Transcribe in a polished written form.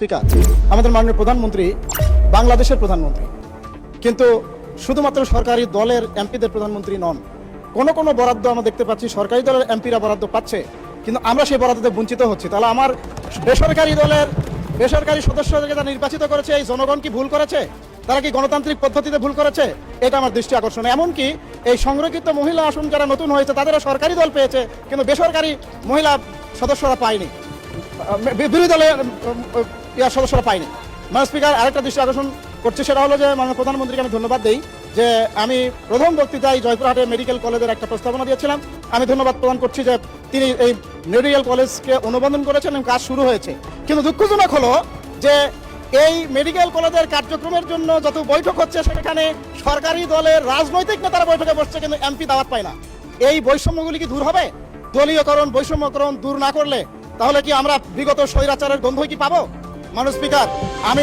Speaker, আমাদের মাননীয় প্রধানমন্ত্রী বাংলাদেশের প্রধানমন্ত্রী, কিন্তু শুধুমাত্র সরকারি দলের এমপিদের প্রধানমন্ত্রী নন। কোনো বরাদ্দ আমরা দেখতে পাচ্ছি সরকারি দলের এমপিরা বরাদ্দ পাচ্ছে, কিন্তু আমরা সেই বরাদ্দতে বঞ্চিত হচ্ছি। তাহলে আমার বেসরকারি সদস্যদেরকে যারা নির্বাচিত করেছে, এই জনগণ কি ভুল করেছে? তারা কি গণতান্ত্রিক পদ্ধতিতে ভুল করেছে? এটা আমার দৃষ্টি আকর্ষণ। এমনকি এই সংরক্ষিত মহিলা আসন যারা নতুন হয়েছে তাদেরও সরকারি দল পেয়েছে, কিন্তু বেসরকারি মহিলা সদস্যরা পায়নি, বিরোধী দলের সদস্যরা পায়নি। মাননীয় স্পিকার, আরেকটা দৃষ্টি আকর্ষণ করছে, সেটা হলো যে মাননীয় প্রধানমন্ত্রীকে আমি ধন্যবাদ দিই যে আমি প্রথম বক্তৃতায় জয়পুরহাটে মেডিকেল কলেজের একটা প্রস্তাবনা দিয়েছিলাম। আমি ধন্যবাদ প্রদান করছি যে তিনি এই মেডিকেল কলেজকে অনুমোদন করেছেন এবং কাজ শুরু হয়েছে। কিন্তু দুঃখজনক হলো যে এই মেডিকেল কলেজের কার্যক্রমের জন্য যত বৈঠক হচ্ছে সেখানে সরকারি দলের রাজনৈতিক নেতারা বৈঠকে বসছে, কিন্তু এমপি দাওয়াত পায় না। এই বৈষম্যগুলি কি দূর হবে? দলীয়করণ বৈষম্যকরণ দূর না করলে তাহলে কি আমরা বিগত স্বৈরাচারের গন্ধই কি পাবো? মাননীয় স্পিকার, আমি